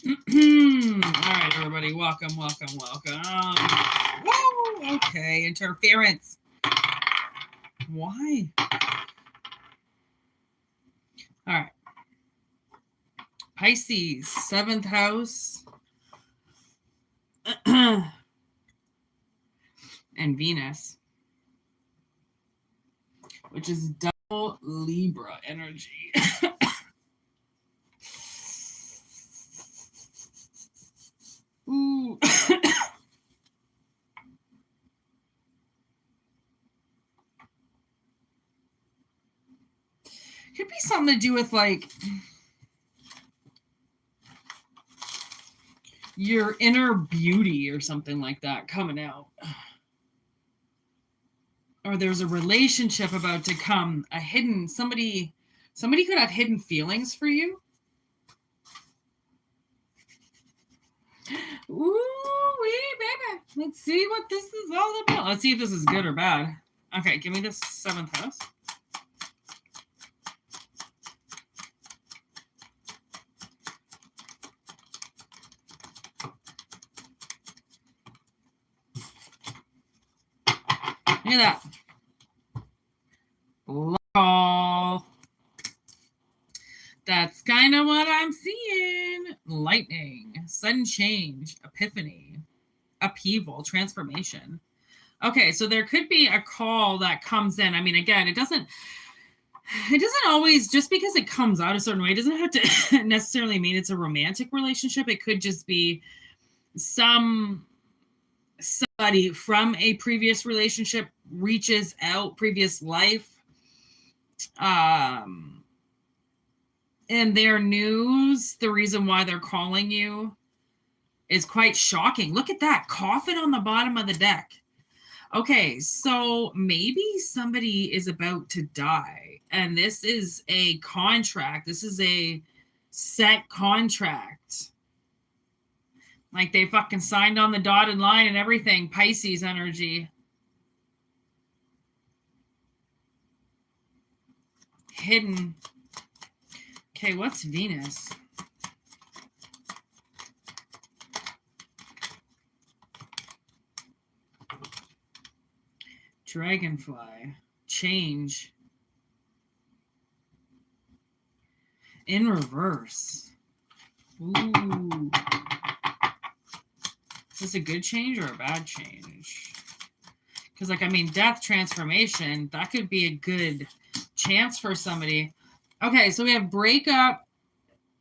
right, everybody. Welcome. Whoa, okay. Interference. Why? All right. Pisces, 7th house. And Venus, which is double Libra energy. Ooh. Could be something to do with like your inner beauty or something like that coming out. Or there's a relationship about to come, a hidden, somebody could have hidden feelings for you. Ooh, wee, baby. Let's see what this is all about. Let's see if this is good or bad. Okay, give me this 7th house. Look at that. Lol. That's kind of what I'm seeing. Lightning, sudden change, epiphany, upheaval, transformation. Okay, so there could be a call that comes in. I mean, again, it doesn't always, just because it comes out a certain way, it doesn't have to necessarily mean it's a romantic relationship. It could just be somebody from a previous relationship reaches out, previous life, and their news, the reason why they're calling you, is quite shocking. Look at that coffin on the bottom of the deck. Okay, so maybe somebody is about to die, and this is a contract. This is a set contract. Like they fucking signed on the dotted line and everything. Pisces energy. Hidden. Okay, what's Venus? Dragonfly. Change. In reverse. Ooh. Is this a good change or a bad change? Because, like, I mean, death, transformation, that could be a good chance for somebody. Okay, so we have breakup,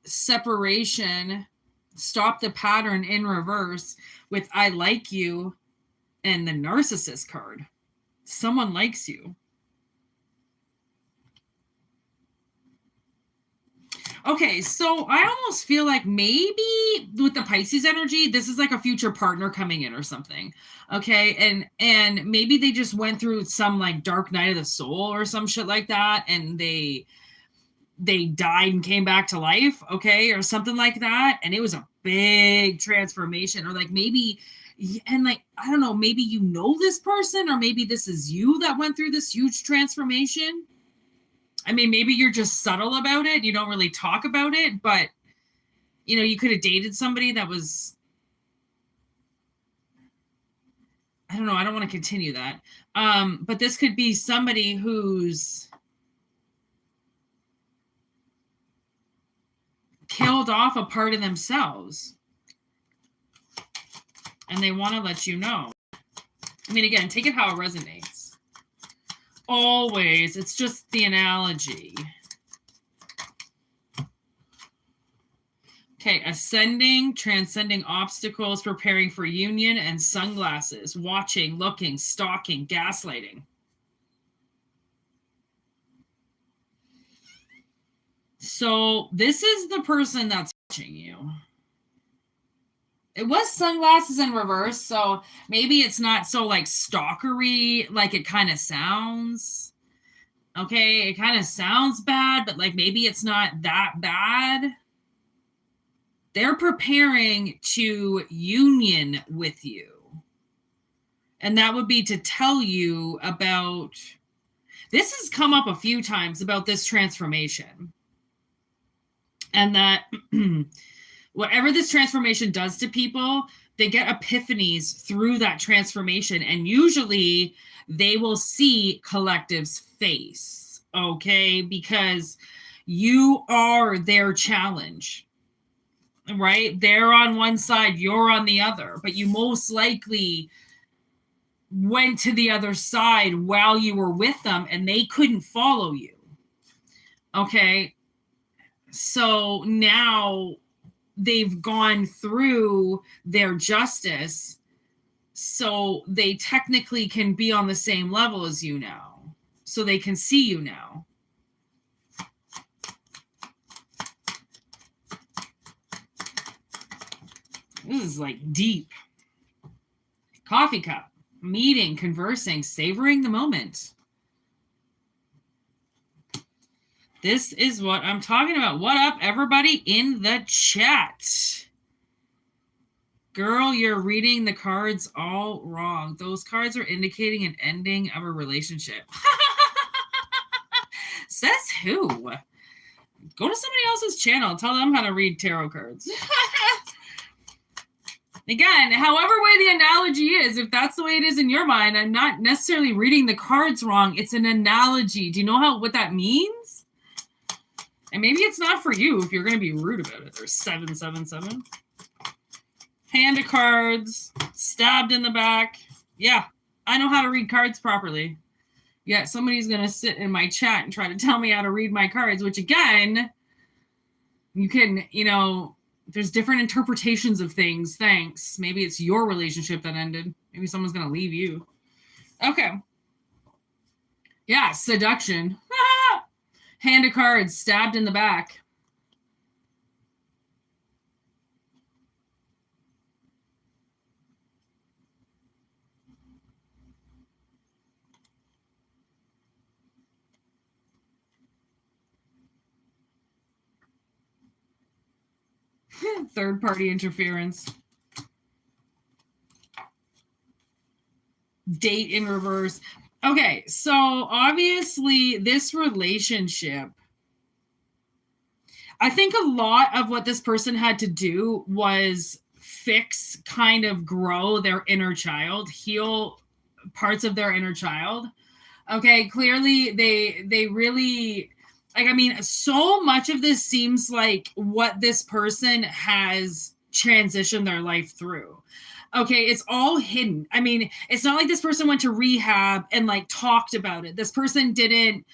separation, stop the pattern in reverse with I like you and the narcissist card. Someone likes you. Okay, so I almost feel like maybe with the Pisces energy, this is like a future partner coming in or something. Okay, and maybe they just went through some like dark night of the soul or some shit like that, and they died and came back to life, okay, or something like that, and it was a big transformation. Or like maybe, and like, I don't know, maybe you know this person, or maybe this is you that went through this huge transformation. I mean, maybe you're just subtle about it. You don't really talk about it, but, you know, you could have dated somebody that was, I don't know. I don't want to continue that. But this could be somebody who's killed off a part of themselves. And they want to let you know. I mean, again, take it how it resonates. Always. It's just the analogy. Okay, ascending, transcending obstacles, preparing for union, and sunglasses, watching, looking, stalking, gaslighting. So this is the person that's watching you. It was sunglasses in reverse, so maybe it's not so like stalkery like it kind of sounds. Okay, it kind of sounds bad, but like maybe it's not that bad. They're preparing to union with you. And that would be to tell you about, this has come up a few times about this transformation. And that whatever this transformation does to people, they get epiphanies through that transformation. And usually they will see collective's face, okay? Because you are their challenge, right? They're on one side, you're on the other, but you most likely went to the other side while you were with them and they couldn't follow you, okay? So now they've gone through their justice, so they technically can be on the same level as you now, so they can see you now. This is like deep. Coffee cup, meeting, conversing, savoring the moment. This is what I'm talking about. What up, everybody in the chat? Girl, you're reading the cards all wrong. Those cards are indicating an ending of a relationship. Says who? Go to somebody else's channel. Tell them how to read tarot cards. Again, however way the analogy is, if that's the way it is in your mind, I'm not necessarily reading the cards wrong. It's an analogy. Do you know what that means? And maybe it's not for you if you're going to be rude about it. There's 777. Hand of cards. Stabbed in the back. Yeah, I know how to read cards properly. Yeah, somebody's going to sit in my chat and try to tell me how to read my cards, which again, you can, there's different interpretations of things. Thanks. Maybe it's your relationship that ended. Maybe someone's going to leave you. Okay. Yeah, seduction. Hand of cards, stabbed in the back. Third-party interference. Date in reverse. Okay, so obviously this relationship, I think a lot of what this person had to do was fix, kind of grow their inner child, heal parts of their inner child. Okay, clearly they really, so much of this seems like what this person has transitioned their life through. Okay, it's all hidden. It's not like this person went to rehab and talked about it. This person didn't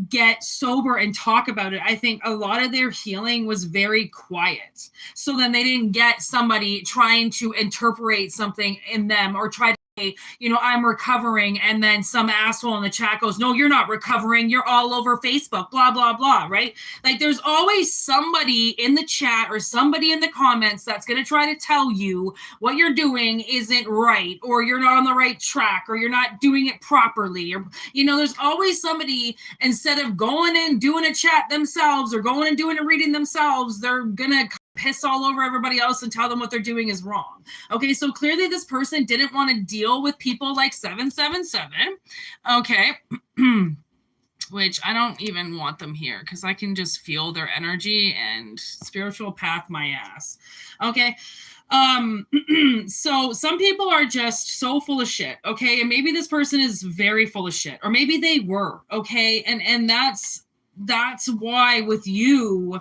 get sober and talk about it. I think a lot of their healing was very quiet. So then they didn't get somebody trying to interpret something in them or try to say, I'm recovering. And then some asshole in the chat goes, no, you're not recovering. You're all over Facebook, blah, blah, blah, right? There's always somebody in the chat or somebody in the comments that's going to try to tell you what you're doing isn't right, or you're not on the right track, or you're not doing it properly. Or, there's always somebody, instead of going and doing a chat themselves or going and doing a reading themselves, they're going to piss all over everybody else and tell them what they're doing is wrong. Okay, so clearly this person didn't want to deal with people like 777. Okay. Which I don't even want them here because I can just feel their energy and spiritual path my ass. Okay. So some people are just so full of shit. Okay. And maybe this person is very full of shit, or maybe they were. Okay. And that's why with you,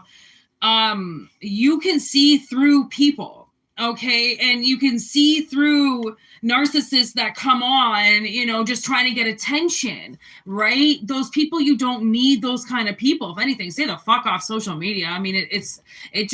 you can see through people, okay? And you can see through narcissists that come on, just trying to get attention, right? Those people, you don't need those kind of people. If anything, stay the fuck off social media. It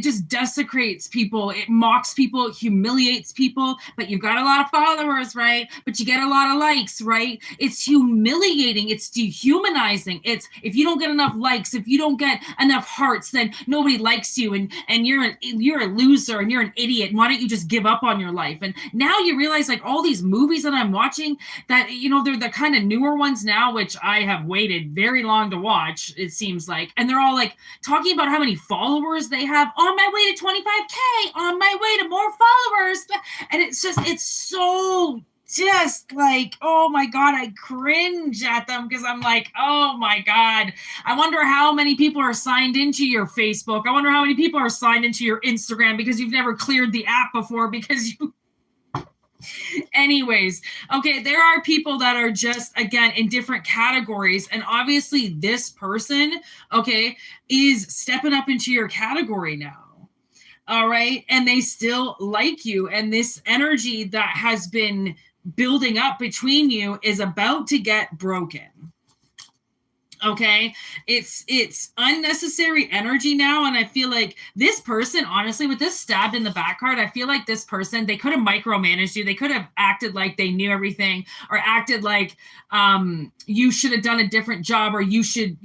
just desecrates people. It mocks people, it humiliates people, but you've got a lot of followers, right? But you get a lot of likes, right? It's humiliating. It's dehumanizing. It's, if you don't get enough likes, if you don't get enough hearts, then nobody likes you, and you're a loser and you're an idiot. And why don't you just give up on your life? And now you realize all these movies that I'm watching that, they're the kind of newer ones now, which I have waited very long to watch, it seems like. And they're all talking about how many followers they have. On my way to 25K, on my way to more followers. And it's so just like, oh my God, I cringe at them because I'm like, oh my God, I wonder how many people are signed into your Facebook. I wonder how many people are signed into your Instagram because you've never cleared the app before because you. Anyways, okay, there are people that are just, again, in different categories. And obviously, this person, okay, is stepping up into your category now. All right. And they still like you. And this energy that has been building up between you is about to get broken. Okay, it's unnecessary energy now, and I feel like this person, honestly, with this stabbed in the back card, I feel like this person, they could have micromanaged you. They could have acted like they knew everything, or acted like you should have done a different job, or you should,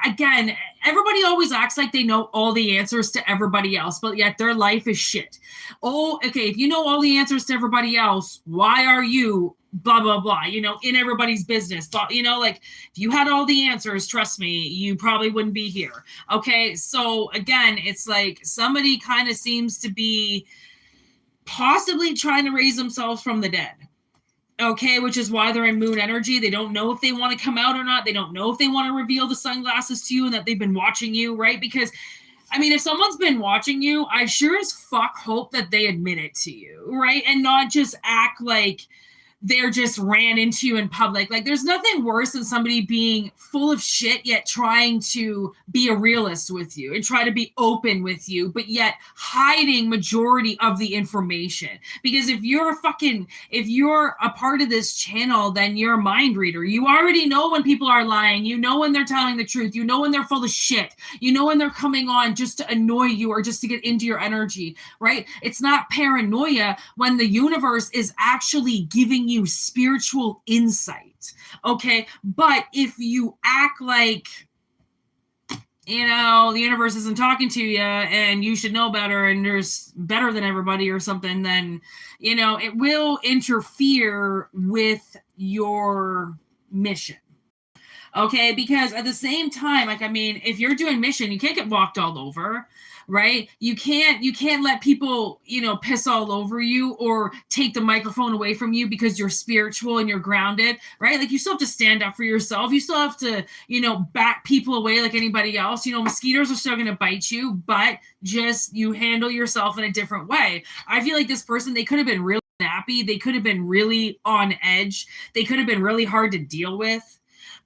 again, everybody always acts like they know all the answers to everybody else, but yet their life is shit. Oh, okay, if you know all the answers to everybody else, why are you blah blah blah, in everybody's business, but like, if you had all the answers, trust me, you probably wouldn't be here. Okay, so again, it's like somebody kind of seems to be possibly trying to raise themselves from the dead. Okay, which is why they're in moon energy. They don't know if they want to come out or not. They don't know if they want to reveal the sunglasses to you and that they've been watching you, right? Because I mean, if someone's been watching you, I sure as fuck hope that they admit it to you, right? And not just act like they're just ran into you in public. Like, there's nothing worse than somebody being full of shit yet trying to be a realist with you and try to be open with you, but yet hiding majority of the information. Because if you're a part of this channel, then you're a mind reader. You already know when people are lying. You know when they're telling the truth. You know when they're full of shit. You know when they're coming on just to annoy you or just to get into your energy, right? It's not paranoia when the universe is actually giving you spiritual insight. Okay, but if you act like the universe isn't talking to you and you should know better and there's better than everybody or something, then it will interfere with your mission. Okay, because at the same time, like, I mean, if you're doing mission, you can't get walked all over, right? You can't let people, piss all over you or take the microphone away from you because you're spiritual and you're grounded, right? Like, you still have to stand up for yourself. You still have to, back people away like anybody else. Mosquitoes are still going to bite you, but just you handle yourself in a different way. I feel like this person, they could have been really snappy. They could have been really on edge. They could have been really hard to deal with.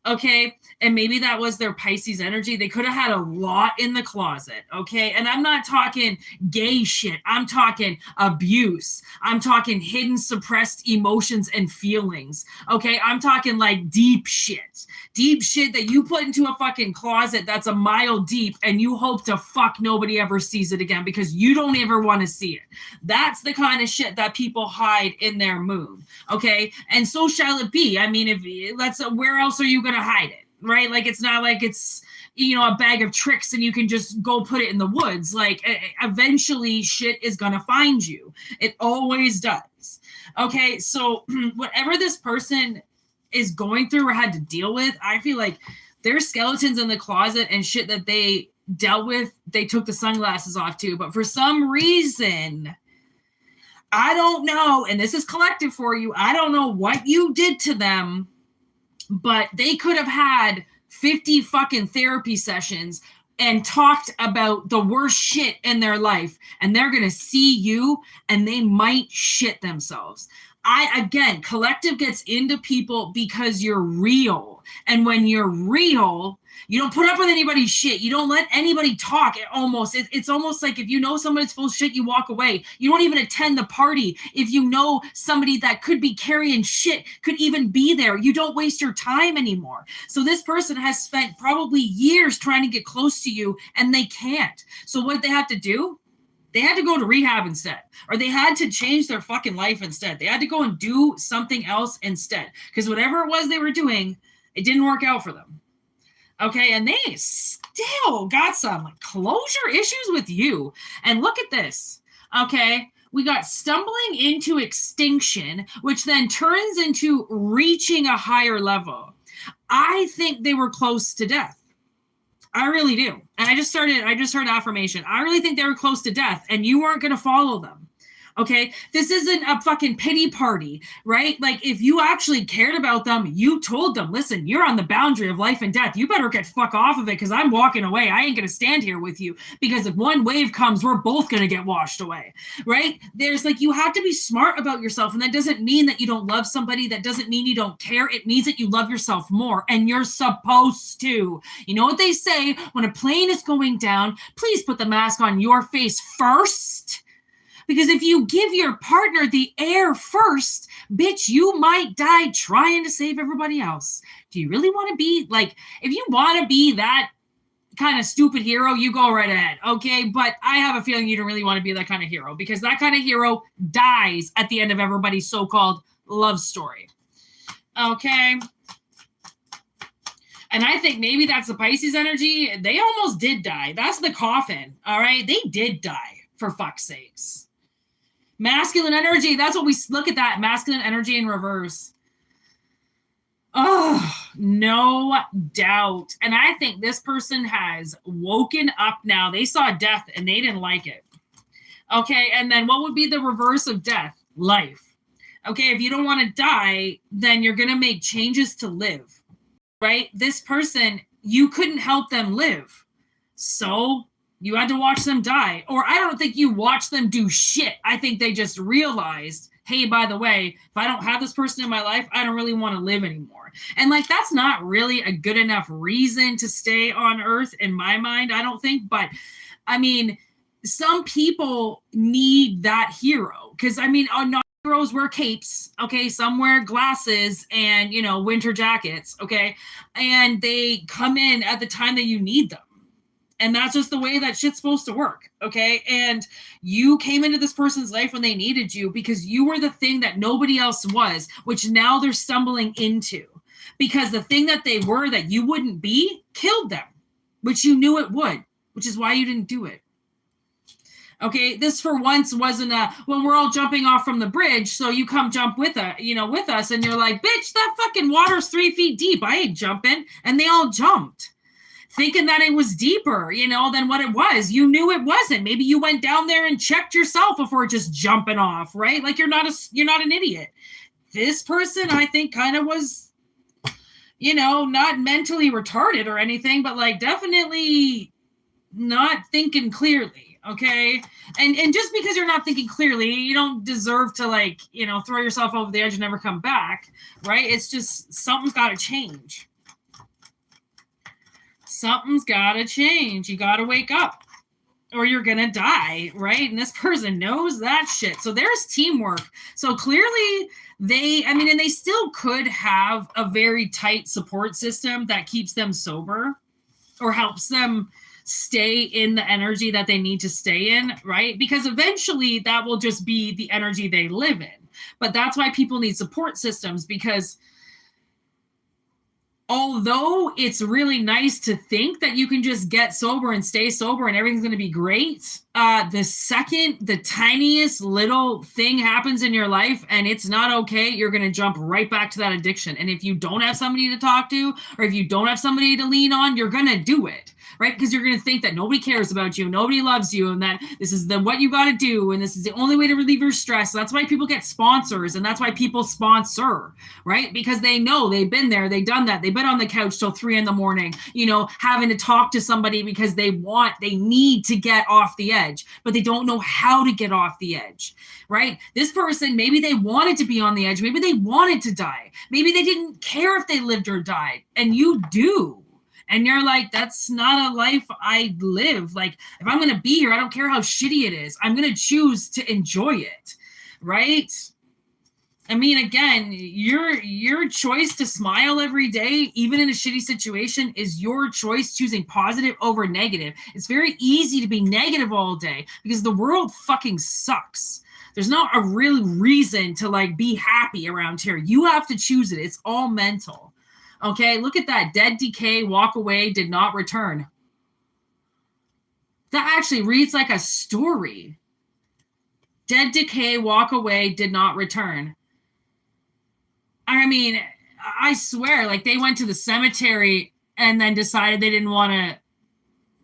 Okay, and maybe that was their Pisces energy. They could have had a lot in the closet. Okay, and I'm not talking gay shit. I'm talking abuse. I'm talking hidden, suppressed emotions and feelings. Okay, I'm talking like deep shit that you put into a fucking closet that's a mile deep, and you hope to fuck nobody ever sees it again because you don't ever want to see it. That's the kind of shit that people hide in their moon. Okay, and so shall it be. I mean, where else are you going to hide it, right? Like, it's not like it's a bag of tricks and you can just go put it in the woods. Like, eventually shit is gonna find you. It always does. Okay, so whatever this person is going through or had to deal with, I feel like there's skeletons in the closet and shit that they dealt with. They took the sunglasses off too, but for some reason, I don't know, and this is collective for you, I don't know what you did to them, but they could have had 50 fucking therapy sessions and talked about the worst shit in their life, and they're going to see you and they might shit themselves. Again, collective gets into people because you're real. And when you're real, you don't put up with anybody's shit. You don't let anybody talk. It's almost like if you know somebody's full of shit, you walk away. You don't even attend the party. If you know somebody that could be carrying shit, could even be there, you don't waste your time anymore. So this person has spent probably years trying to get close to you, and they can't. So what they have to do? They had to go to rehab instead, or they had to change their fucking life instead. They had to go and do something else instead, because whatever it was they were doing, it didn't work out for them. Okay, and they still got some like closure issues with you. And look at this. Okay, we got stumbling into extinction, which then turns into reaching a higher level. I think they were close to death. I really do. And I just heard affirmation. I really think they were close to death, and you weren't going to follow them. Okay, this isn't a fucking pity party, right? Like, if you actually cared about them, you told them, listen, you're on the boundary of life and death. You better get fuck off of it because I'm walking away. I ain't gonna stand here with you because if one wave comes, we're both gonna get washed away, right? There's like, you have to be smart about yourself, and that doesn't mean that you don't love somebody. That doesn't mean you don't care. It means that you love yourself more, and you're supposed to. You know what they say? When a plane is going down, please put the mask on your face first. Because if you give your partner the air first, bitch, you might die trying to save everybody else. Do you really want to be like, if you want to be that kind of stupid hero, you go right ahead, okay? But I have a feeling you don't really want to be that kind of hero because that kind of hero dies at the end of everybody's so-called love story, okay? And I think maybe that's the Pisces energy. They almost did die. That's the coffin, all right? They did die, for fuck's sakes. Masculine energy, that's what we look at, that masculine energy in reverse. Oh, no doubt. And I think this person has woken up now. They saw death and they didn't like it. Okay, and then what would be the reverse of death? Life. Okay, if you don't want to die, then you're going to make changes to live, right? This person, you couldn't help them live. So you had to watch them die. Or I don't think you watched them do shit. I think they just realized, hey, by the way, if I don't have this person in my life, I don't really want to live anymore. And like, that's not really a good enough reason to stay on Earth in my mind, I don't think. But I mean, some people need that hero. Because I mean, not heroes wear capes, okay? Some wear glasses and, you know, winter jackets, okay? And they come in at the time that you need them. And that's just the way that shit's supposed to work, okay? And you came into this person's life when they needed you because you were the thing that nobody else was, which now they're stumbling into. Because the thing that they were that you wouldn't be killed them, which you knew it would, which is why you didn't do it. Okay, this for once wasn't a, well, we're all jumping off from the bridge, so you come jump with us, and you're like, bitch, that fucking water's 3 feet deep. I ain't jumping. And they all jumped, thinking that it was deeper, you know, than what it was. You knew it wasn't. Maybe you went down there and checked yourself before just jumping off, right? Like, you're not an idiot. This person, I think, kind of was, you know, not mentally retarded or anything, but like definitely not thinking clearly. Okay. And just because you're not thinking clearly, you don't deserve to, like, you know, throw yourself over the edge and never come back. Right. It's just something's got to change. Something's got to change. You got to wake up or you're going to die. Right. And this person knows that shit. So there's teamwork. So clearly and they still could have a very tight support system that keeps them sober or helps them stay in the energy that they need to stay in, right? Because eventually that will just be the energy they live in. But that's why people need support systems, because although it's really nice to think that you can just get sober and stay sober and everything's going to be great, the second the tiniest little thing happens in your life and it's not okay, you're going to jump right back to that addiction. And if you don't have somebody to talk to, or if you don't have somebody to lean on, you're going to do it. Right? Because you're going to think that nobody cares about you, nobody loves you, and that this is what you got to do, and this is the only way to relieve your stress. That's why people get sponsors, and that's why people sponsor, right? Because they know, they've been there, they've done that, they've been on the couch till 3 a.m, you know, having to talk to somebody because they need to get off the edge, but they don't know how to get off the edge, right? This person, maybe they wanted to be on the edge, maybe they wanted to die, maybe they didn't care if they lived or died, and you do. And you're like, that's not a life I live. Like, if I'm going to be here, I don't care how shitty it is. I'm going to choose to enjoy it, right? I mean, again, your choice to smile every day, even in a shitty situation, is your choice choosing positive over negative. It's very easy to be negative all day because the world fucking sucks. There's not a real reason to, like, be happy around here. You have to choose it. It's all mental. Okay, look at that. Dead, decay, walk away, did not return. That actually reads like a story. Dead, decay, walk away, did not return. I mean, I swear, like, they went to the cemetery and then decided they didn't want to,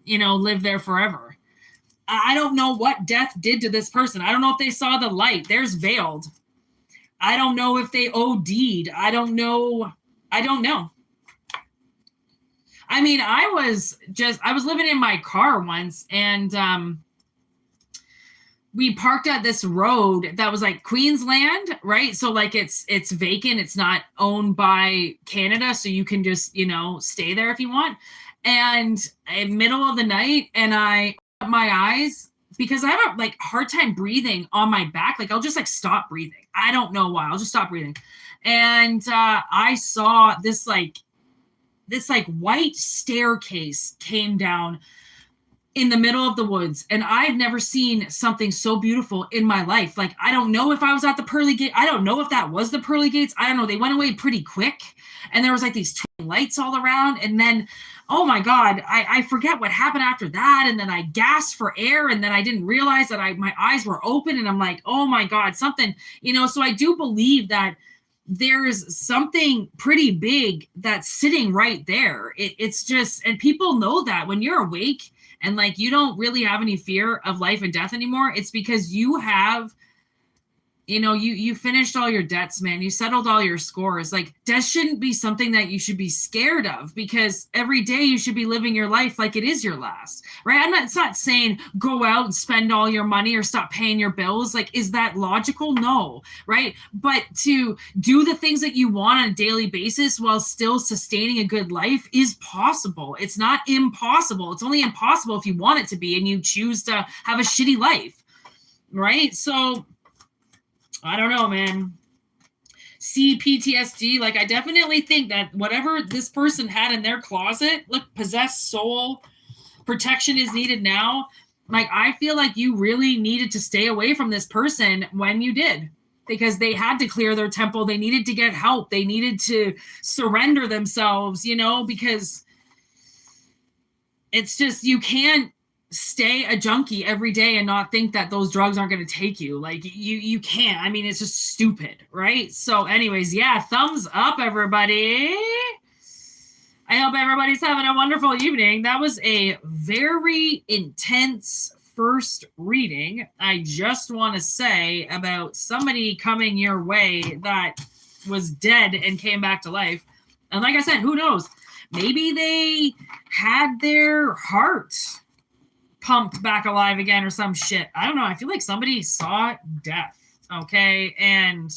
you know, live there forever. I don't know what death did to this person. I don't know if they saw the light. There's veiled. I don't know if they OD'd. I don't know. I don't know. I mean, I was living in my car once, and we parked at this road that was like Queensland, right? So like it's vacant. It's not owned by Canada, so you can just, stay there if you want. And in middle of the night, and I opened my eyes because I have a like hard time breathing on my back. Like I'll just like stop breathing. I don't know why. I'll just stop breathing. And I saw this white staircase came down in the middle of the woods, and I've never seen something so beautiful in my life. Like, I don't know if I was at the pearly gate. I don't know if that was the pearly gates. I don't know. They went away pretty quick, and there was like these twin lights all around. And then, oh my God, I forget what happened after that. And then I gasped for air, and then I didn't realize that my eyes were open, and I'm like, oh my God, something, so I do believe that there's something pretty big that's sitting right there. It's just, and people know that when you're awake and like you don't really have any fear of life and death anymore, it's because you have, you finished all your debts, man. You settled all your scores. Like, death shouldn't be something that you should be scared of, because every day you should be living your life like it is your last, right? It's not saying go out and spend all your money or stop paying your bills. Like, is that logical? No, right? But to do the things that you want on a daily basis while still sustaining a good life is possible. It's not impossible. It's only impossible if you want it to be and you choose to have a shitty life, right? So I don't know, man. See, PTSD, like I definitely think that whatever this person had in their closet, look, possessed soul, protection is needed now. Like, I feel like you really needed to stay away from this person when you did, because they had to clear their temple. They needed to get help. They needed to surrender themselves, because it's just, you can't stay a junkie every day and not think that those drugs aren't going to take you. Like, you can't. I mean, it's just stupid, right? So anyways, yeah, thumbs up, everybody. I hope everybody's having a wonderful evening. That was a very intense first reading. I just want to say about somebody coming your way that was dead and came back to life. And like I said, who knows? Maybe they had their heart pumped back alive again or some shit. I don't know. I feel like somebody saw death. Okay. And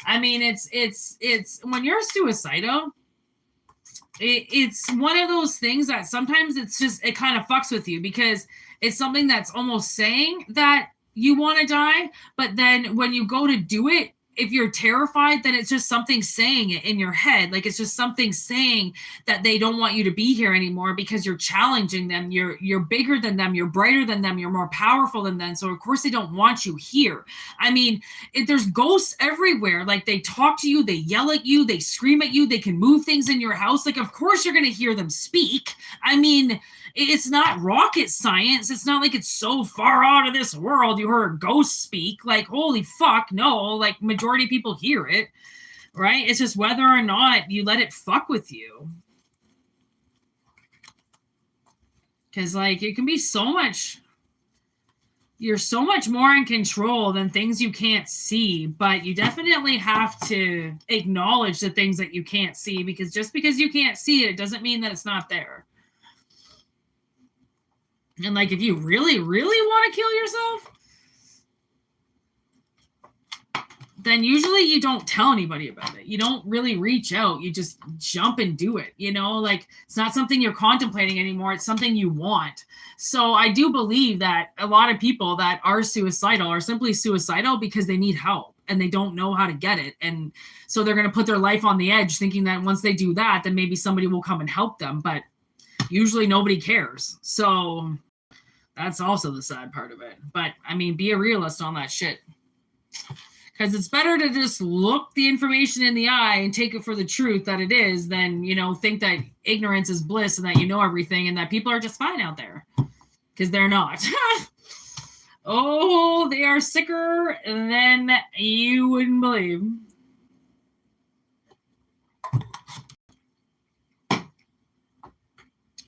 I mean, it's when you're suicidal, it's one of those things that sometimes it kind of fucks with you, because it's something that's almost saying that you want to die. But then when you go to do it, if you're terrified, then it's just something saying it in your head. Like, it's just something saying that they don't want you to be here anymore because you're challenging them. You're bigger than them. You're brighter than them. You're more powerful than them. So of course they don't want you here. I mean, there's ghosts everywhere. Like, they talk to you, they yell at you, they scream at you, they can move things in your house. Like, of course you're going to hear them speak. I mean, it's not rocket science. It's not like it's so far out of this world you heard ghosts speak. Like, holy fuck, no. Like, majority of people hear it, right? It's just whether or not you let it fuck with you. Because, like, it can be so much... You're so much more in control than things you can't see, but you definitely have to acknowledge the things that you can't see, because just because you can't see it, it doesn't mean that it's not there. And like, if you really, really want to kill yourself, then usually you don't tell anybody about it. You don't really reach out. You just jump and do it. Like, it's not something you're contemplating anymore. It's something you want. So I do believe that a lot of people that are suicidal are simply suicidal because they need help and they don't know how to get it. And so they're going to put their life on the edge, thinking that once they do that, then maybe somebody will come and help them. But usually nobody cares. So that's also the sad part of it. But I mean, be a realist on that shit. Because it's better to just look the information in the eye and take it for the truth that it is than, think that ignorance is bliss and that you know everything and that people are just fine out there. Because they're not. Oh, they are sicker than you wouldn't believe.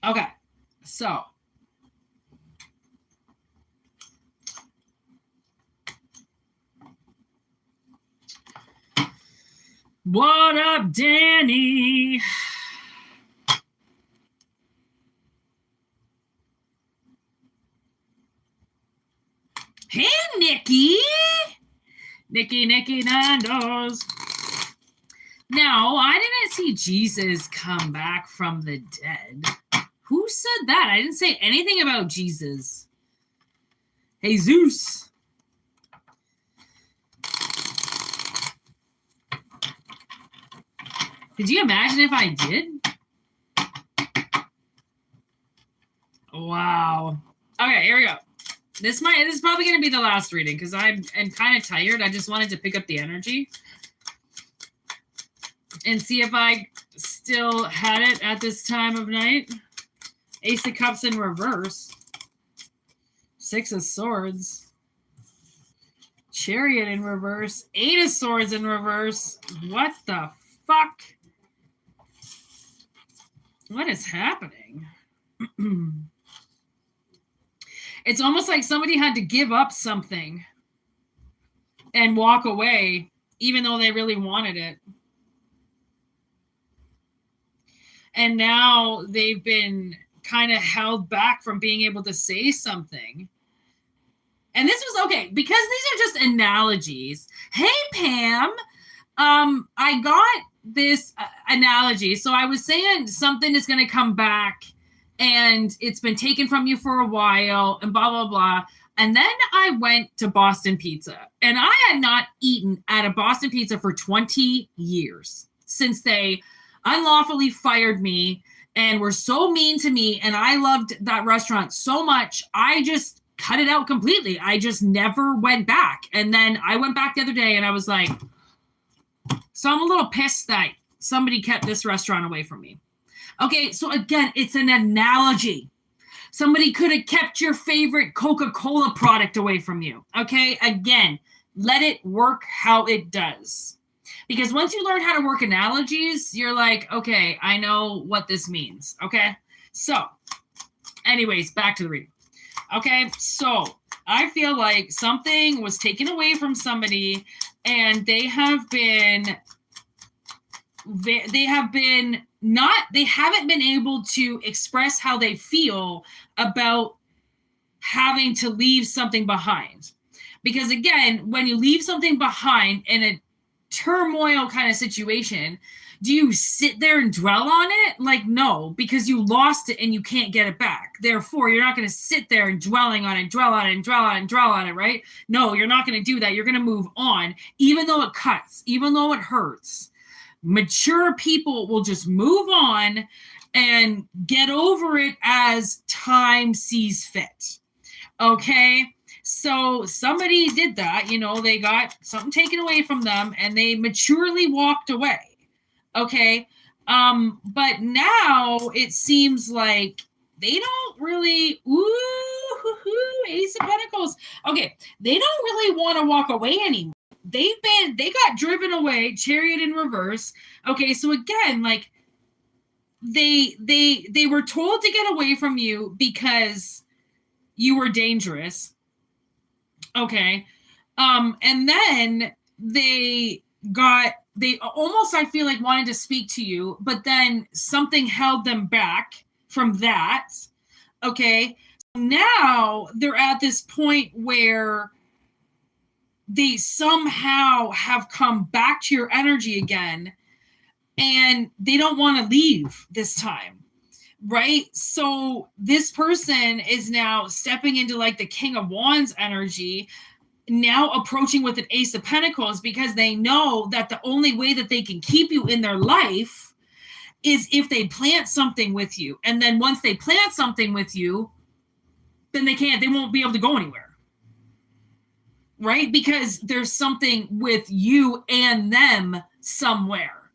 Okay, so What up, Danny? Hey, Nikki. Nikki Nando's. No, I didn't see Jesus come back from the dead. Who said that? I didn't say anything about Jesus. Hey, Zeus. Could you imagine if I did? Wow. Okay, here we go. This is probably going to be the last reading because I'm kind of tired. I just wanted to pick up the energy and see if I still had it at this time of night. Ace of Cups in reverse. Six of Swords. Chariot in reverse. Eight of Swords in reverse. What the fuck? What is happening? It's almost like somebody had to give up something and walk away, even though they really wanted it. And now they've been kind of held back from being able to say something. And this was okay, because these are just analogies. Hey, Pam, I got this analogy. So I was saying something is going to come back and it's been taken from you for a while and blah, blah, blah. And then I went to Boston Pizza, and I had not eaten at a Boston Pizza for 20 years since they unlawfully fired me and were so mean to me. And I loved that restaurant so much. I just cut it out completely. I just never went back. And then I went back the other day and I was like, so I'm a little pissed that somebody kept this restaurant away from me. Okay, so again, it's an analogy. Somebody could have kept your favorite Coca-Cola product away from you. Okay, again, let it work how it does. Because once you learn how to work analogies, you're like, okay, I know what this means. Okay, so anyways, back to the reading. Okay, so I feel like something was taken away from somebody and they haven't been able to express how they feel about having to leave something behind. Because again, when you leave something behind in a turmoil kind of situation, do you sit there and dwell on it? Like, no, because you lost it and you can't get it back. Therefore, you're not going to sit there and dwell on it, right? No, you're not going to do that. You're going to move on, even though it cuts, even though it hurts. Mature people will just move on and get over it as time sees fit. Okay? So somebody did that, they got something taken away from them and they maturely walked away. Okay. But now it seems like they don't really, Ace of Pentacles. Okay. They don't really want to walk away anymore. They got driven away, Chariot in reverse. Okay. So again, like they were told to get away from you because you were dangerous. Okay. And then they almost, I feel like, wanted to speak to you, but then something held them back from that. Okay. Now they're at this point where they somehow have come back to your energy again and they don't want to leave this time. Right? So this person is now stepping into like the King of Wands energy, now approaching with an Ace of Pentacles, because they know that the only way that they can keep you in their life is if they plant something with you. And then once they plant something with you, then they won't be able to go anywhere. Right? Because there's something with you and them somewhere.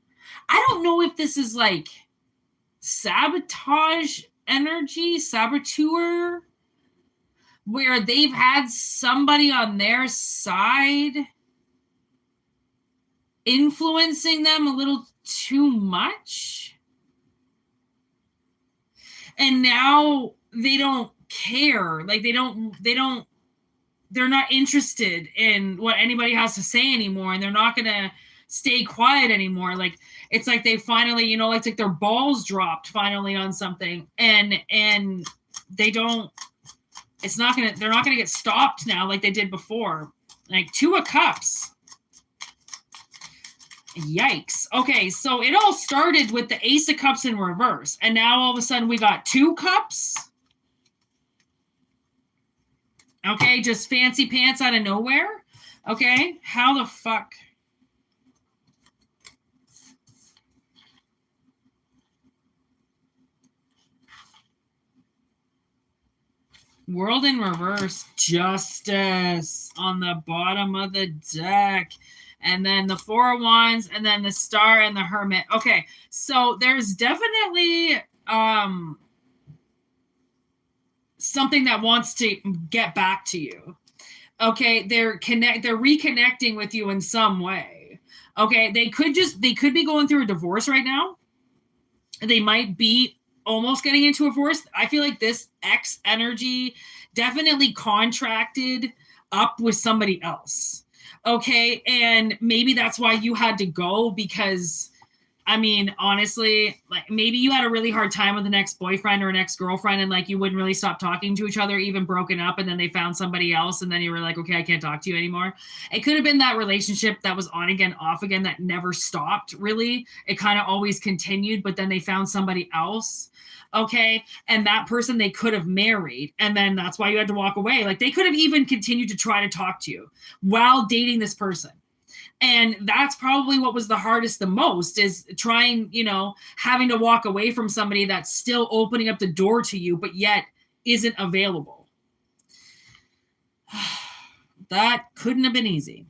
I don't know if this is like sabotage energy, saboteur, where they've had somebody on their side influencing them a little too much. And now they don't care. Like they're not interested in what anybody has to say anymore. And they're not going to stay quiet anymore. Like, it's like they finally, you know, it's like their balls dropped finally on something, and they don't, they're not gonna get stopped now like they did before. Like, Two of Cups. Yikes. Okay, so it all started with the Ace of Cups in reverse, and now all of a sudden we got 2 cups. Okay, just fancy pants out of nowhere. Okay, how the fuck? World in reverse, Justice on the bottom of the deck. And then the 4 of Wands, and then the Star and the Hermit. Okay, so there's definitely something that wants to get back to you. Okay, they're reconnecting with you in some way. Okay, they could be going through a divorce right now. They might be almost getting into a divorce. I feel like this X energy definitely contracted up with somebody else. Okay, and maybe that's why you had to go, because, I mean, honestly, like, maybe you had a really hard time with an ex-boyfriend or an ex-girlfriend, and like you wouldn't really stop talking to each other, even broken up, and then they found somebody else, and then you were like, okay, I can't talk to you anymore. It could have been that relationship that was on again, off again, that never stopped, really. It kind of always continued, but then they found somebody else. Okay, and that person they could have married, and then that's why you had to walk away. Like, they could have even continued to try to talk to you while dating this person. And that's probably what was the hardest the most, is trying, you know, having to walk away from somebody that's still opening up the door to you, but yet isn't available. That couldn't have been easy.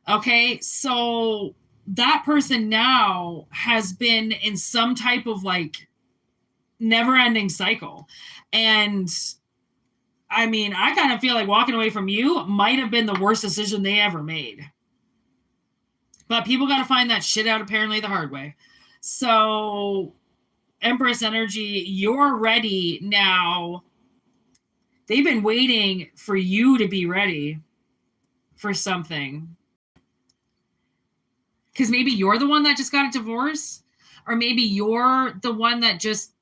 Okay, so that person now has been in some type of like never-ending cycle. And I mean, I kind of feel like walking away from you might have been the worst decision they ever made. But people got to find that shit out apparently the hard way. So, Empress energy, you're ready now. They've been waiting for you to be ready for something. Because maybe you're the one that just got a divorce, or maybe you're the one that just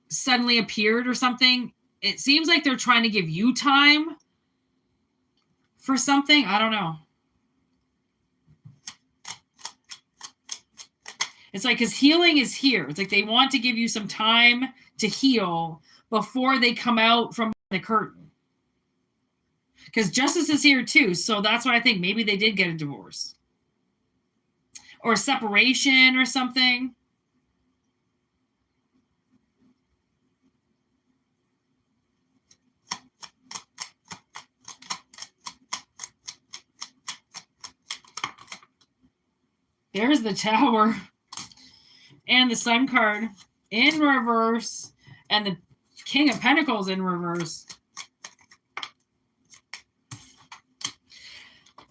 suddenly appeared or something. It seems like they're trying to give you time for something. I don't know. It's like, because healing is here. It's like they want to give you some time to heal before they come out from the curtain. Because Justice is here too. So that's why I think maybe they did get a divorce. Or a separation or something. There's the Tower. And the Sun card in reverse. And the King of Pentacles in reverse.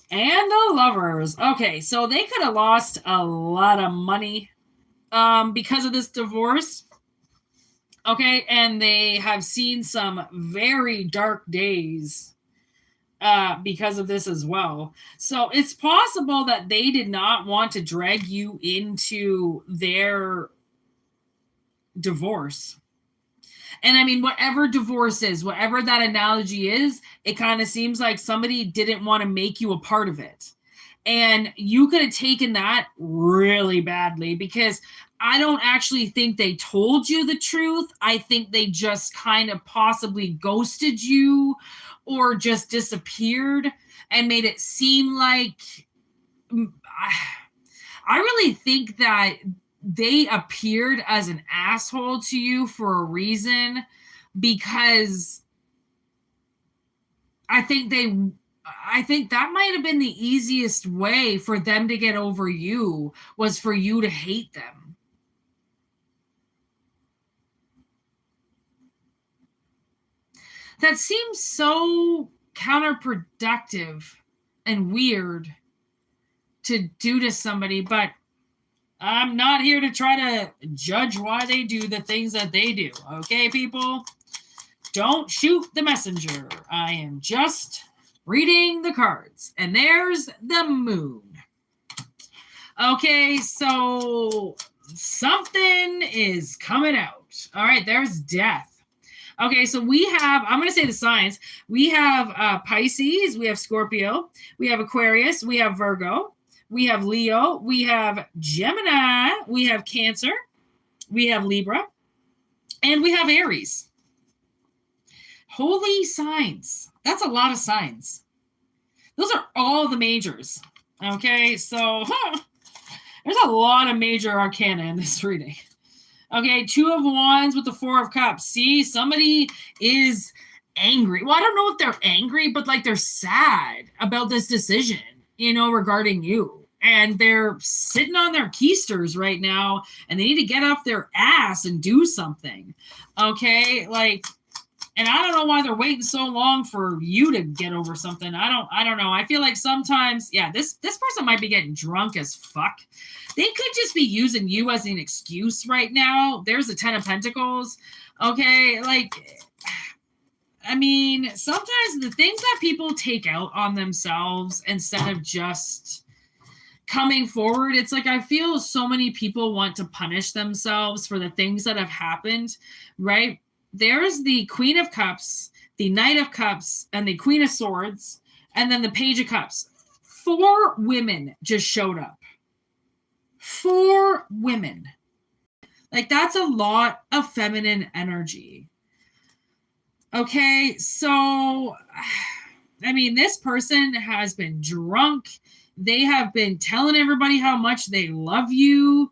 And the Lovers. Okay, so they could have lost a lot of money because of this divorce. Okay, and they have seen some very dark days because of this as well. So it's possible that they did not want to drag you into their divorce. And I mean, whatever divorce is, whatever that analogy is, it kind of seems like somebody didn't want to make you a part of it. And you could have taken that really badly, because I don't actually think they told you the truth. I think they just kind of possibly ghosted you or just disappeared and made it seem like, I really think that they appeared as an asshole to you for a reason, because I think that might have been the easiest way for them to get over you, was for you to hate them. That seems so counterproductive and weird to do to somebody, but I'm not here to try to judge why they do the things that they do. Okay, people? Don't shoot the messenger. I am just reading the cards. And there's the Moon. Okay, so something is coming out. All right, there's death. Okay, so we have, I'm going to say the signs. We have Pisces, we have Scorpio, we have Aquarius, we have Virgo, we have Leo, we have Gemini, we have Cancer, we have Libra, and we have Aries. Holy signs. That's a lot of signs. Those are all the majors. Okay, so there's a lot of major arcana in this reading. Okay, Two of Wands with the Four of Cups. See, somebody is angry. Well, I don't know if they're angry, but like they're sad about this decision, regarding you. And they're sitting on their keisters right now, and they need to get off their ass and do something. Okay, and I don't know why they're waiting so long for you to get over something. I don't know. I feel like sometimes, this person might be getting drunk as fuck. They could just be using you as an excuse right now. There's the 10 of Pentacles. Okay, sometimes the things that people take out on themselves instead of just coming forward, it's like I feel so many people want to punish themselves for the things that have happened, right? There's the Queen of Cups, the Knight of Cups, and the Queen of Swords, and then the Page of Cups. 4 women just showed up. 4 women. That's a lot of feminine energy. Okay, so, this person has been drunk. They have been telling everybody how much they love you,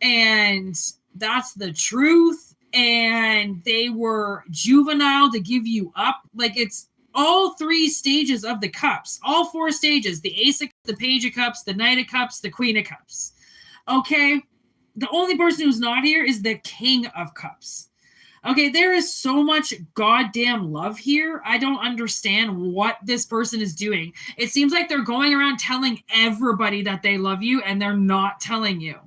and that's the truth. And they were juvenile to give you up. It's all 3 stages of the cups, all 4 stages, the Ace of Cups, the Page of Cups, the Knight of Cups, the Queen of Cups. Okay, the only person who's not here is the King of Cups. Okay, there is so much goddamn love here. I don't understand what this person is doing. It seems like they're going around telling everybody that they love you, and they're not telling you.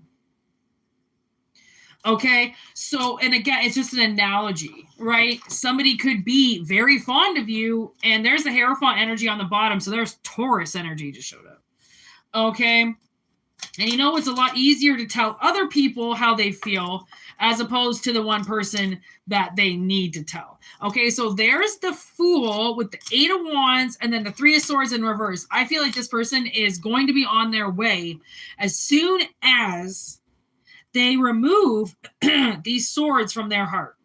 Okay, so, and again, it's just an analogy, right? Somebody could be very fond of you, and there's the Hierophant energy on the bottom, so there's Taurus energy just showed up. Okay, and it's a lot easier to tell other people how they feel as opposed to the one person that they need to tell. Okay, so there's the Fool with the 8 of Wands and then the 3 of Swords in reverse. I feel like this person is going to be on their way as soon as they remove these swords from their heart.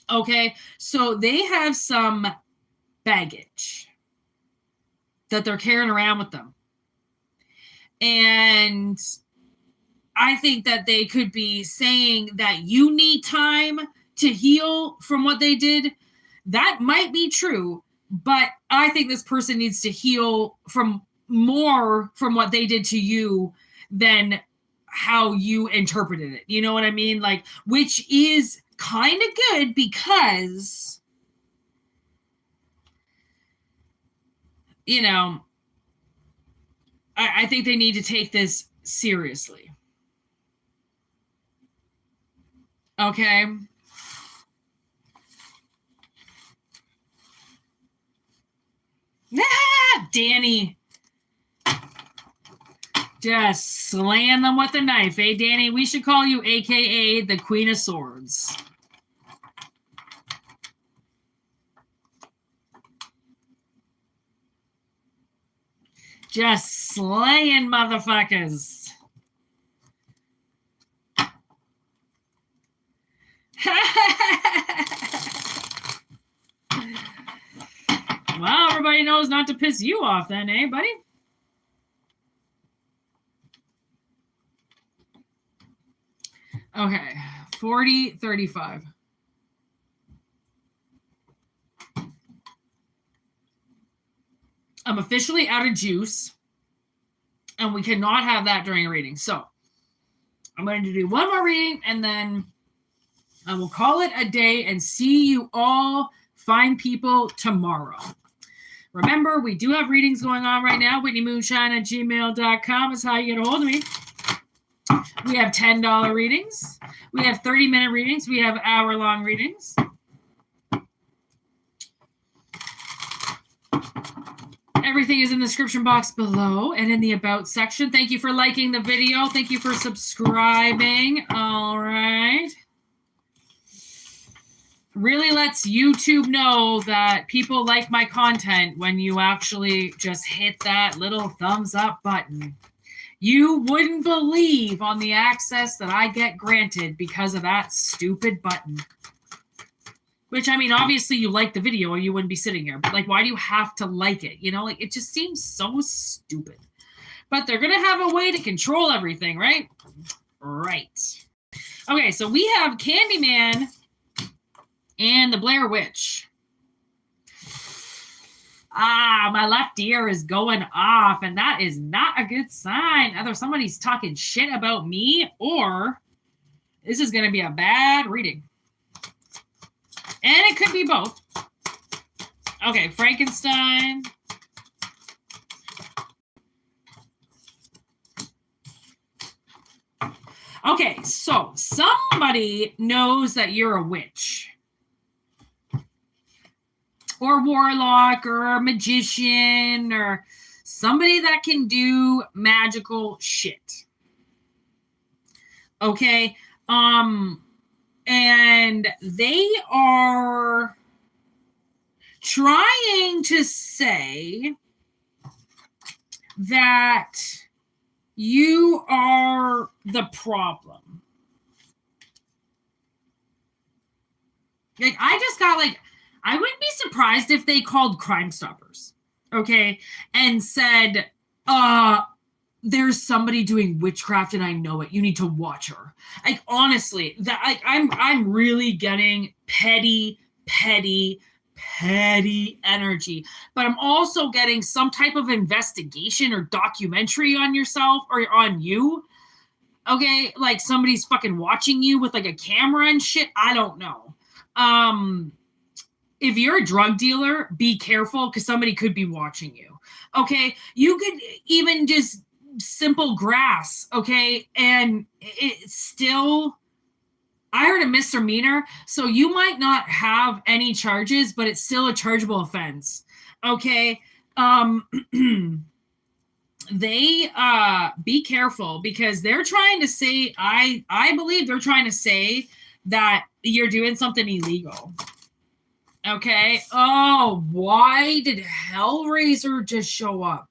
Okay, so they have some baggage that they're carrying around with them. And I think that they could be saying that you need time to heal from what they did. That might be true, but I think this person needs to heal from more from what they did to you than how you interpreted it. You know what I mean? Which is kind of good because, I think they need to take this seriously. Okay. Danny. Just slaying them with a knife, eh, Danny? We should call you AKA the Queen of Swords. Just slaying motherfuckers. Well, everybody knows not to piss you off then, eh, buddy? Okay, 40-35. I'm officially out of juice, and we cannot have that during a reading. So I'm going to do one more reading, and then I will call it a day and see you all fine people tomorrow. Remember, we do have readings going on right now. WhitneyMoonshine@gmail.com is how you get a hold of me. We have $10 readings. We have 30-minute readings. We have hour-long readings. Everything is in the description box below and in the about section. Thank you for liking the video. Thank you for subscribing. All right. Really lets YouTube know that people like my content when you actually just hit that little thumbs up button. You wouldn't believe on the access that I get granted because of that stupid button. Which, I mean, obviously you like the video or you wouldn't be sitting here. But, like, why do you have to like it? You know, like, it just seems so stupid. But they're going to have a way to control everything, right? Right. Okay, so we have Candyman and the Blair Witch. My left ear is going off, and that is not a good sign. Either somebody's talking shit about me, or this is going to be a bad reading. And it could be both. Okay, Frankenstein. Okay, so somebody knows that you're a witch. Or warlock, or a magician, or somebody that can do magical shit. Okay? And they are trying to say that you are the problem. Like, I just got, like, I wouldn't be surprised if they called Crime Stoppers, okay, and said, there's somebody doing witchcraft and I know it. You need to watch her. Like, honestly, that, like, I'm really getting petty energy. But I'm also getting some type of investigation or documentary on yourself or on you. Okay, like somebody's fucking watching you with like a camera and shit. I don't know. If you're a drug dealer, be careful because somebody could be watching you. Okay, you could even just simple grass, okay, and it's still, I heard a misdemeanor, so you might not have any charges, but it's still a chargeable offense, okay. They be careful because they're trying to say, I believe they're trying to say that you're doing something illegal. Okay. Oh, why did Hellraiser just show up?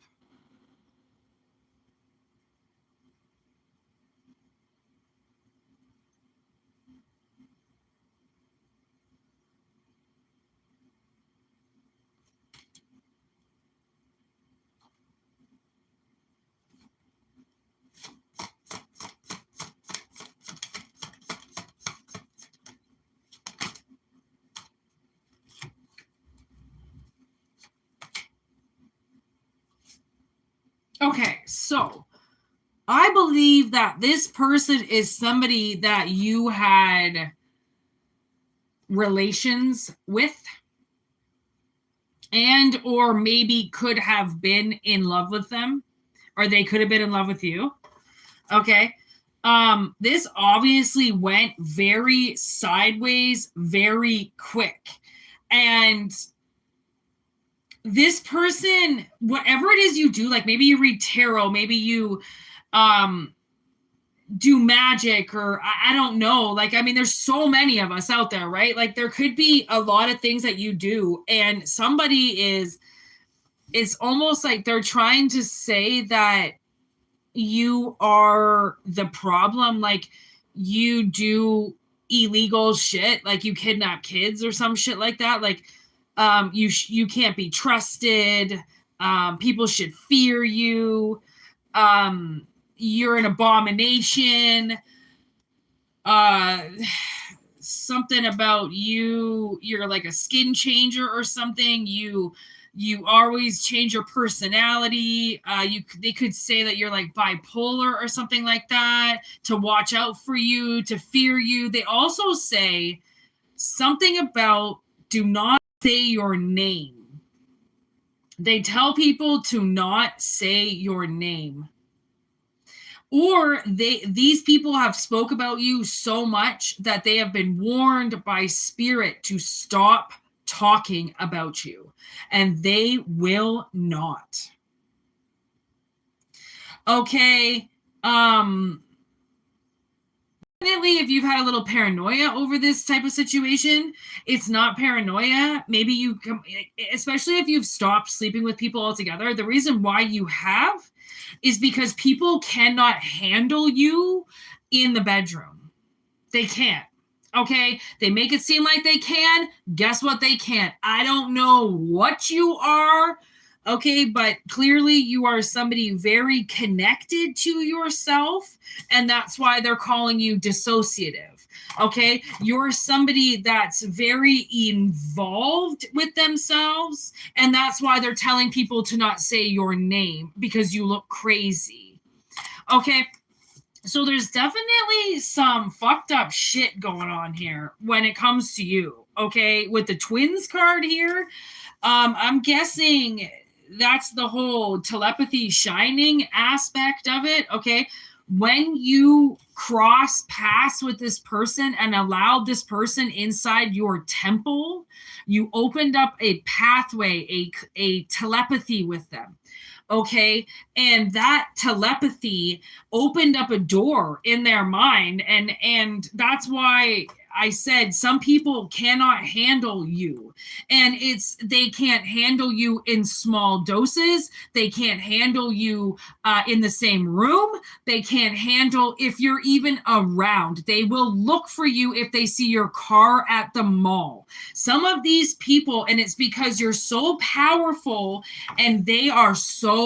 Okay, so I believe that this person is somebody that you had relations with and or maybe could have been in love with them, or they could have been in love with you. Okay. This obviously went very sideways, very quick. And this person, whatever it is you do, like maybe you read tarot, maybe you do magic, or I don't know. Like, I mean, there's so many of us out there, right? Like there could be a lot of things that you do, and somebody is, it's almost like they're trying to say that you are the problem. Like you do illegal shit, like you kidnap kids or some shit like that. Like, you can't be trusted. People should fear you. You're an abomination. Something about you're like a skin changer or something. You always change your personality. They could say that you're like bipolar or something like that, to watch out for you, to fear you. They also say something about do not say your name. They tell people to not say your name. Or these people have spoke about you so much that they have been warned by spirit to stop talking about you, and they will not. Okay. Definitely, if you've had a little paranoia over this type of situation, it's not paranoia. Maybe you, especially if you've stopped sleeping with people altogether, the reason why you have is because people cannot handle you in the bedroom. They can't. Okay, they make it seem like they can. Guess what? They can't. I don't know what you are. Okay, but clearly you are somebody very connected to yourself, and that's why they're calling you dissociative. Okay, you're somebody that's very involved with themselves, and that's why they're telling people to not say your name because you look crazy. Okay. So there's definitely some fucked up shit going on here when it comes to you, okay? With the twins card here, I'm guessing that's the whole telepathy shining aspect of it, okay? When you cross paths with this person and allowed this person inside your temple, you opened up a pathway, a telepathy with them. Okay, and that telepathy opened up a door in their mind, and that's why I said some people cannot handle you, and they can't handle you in small doses. They can't handle you in the same room. They can't handle if you're even around. They will look for you if they see your car at the mall. Some of these people, and it's because you're so powerful and they are so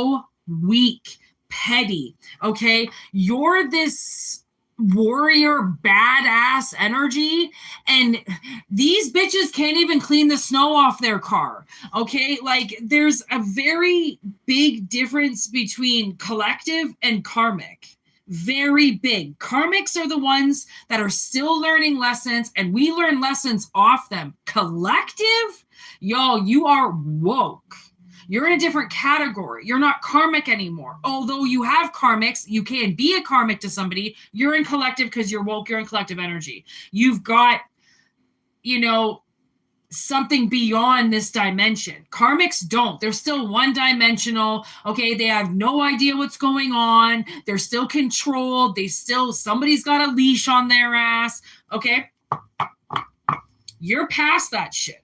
weak, petty. Okay, you're this warrior badass energy, and these bitches can't even clean the snow off their car. Okay, like there's a very big difference between collective and karmic. Very big. Karmics are the ones that are still learning lessons, and we learn lessons off them. Collective, y'all, you are woke. You're in a different category. You're not karmic anymore. Although you have karmics, you can be a karmic to somebody. You're in collective because you're woke. You're in collective energy. You've got, something beyond this dimension. Karmics don't. They're still one-dimensional. Okay, they have no idea what's going on. They're still controlled. Somebody's got a leash on their ass. Okay, you're past that shit.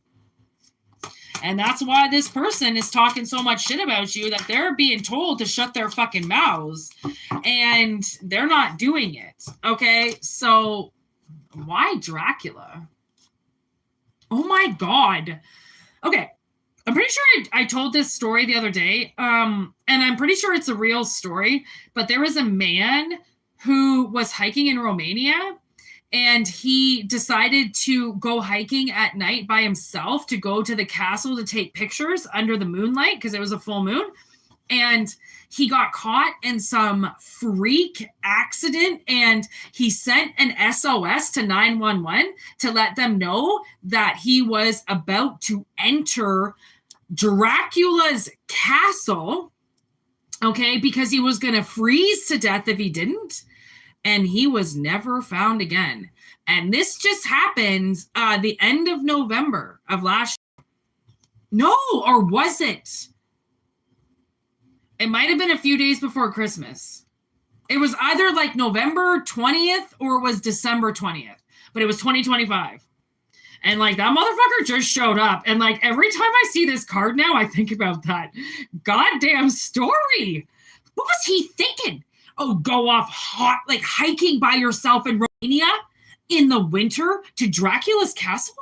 And that's why this person is talking so much shit about you that they're being told to shut their fucking mouths, and they're not doing it. Okay, so why Dracula? Oh my God. Okay, I'm pretty sure I told this story the other day, and I'm pretty sure it's a real story, but there was a man who was hiking in Romania, and he decided to go hiking at night by himself to go to the castle to take pictures under the moonlight because it was a full moon. And he got caught in some freak accident, and he sent an SOS to 911 to let them know that he was about to enter Dracula's castle, okay, because he was going to freeze to death if he didn't. And he was never found again. And this just happened the end of November of last year. No, or was it? It might have been a few days before Christmas. It was either like November 20th or it was December 20th. But it was 2025. And like that motherfucker just showed up. And like every time I see this card now, I think about that goddamn story. What was he thinking? Oh, go off hot, like hiking by yourself in Romania in the winter to Dracula's castle?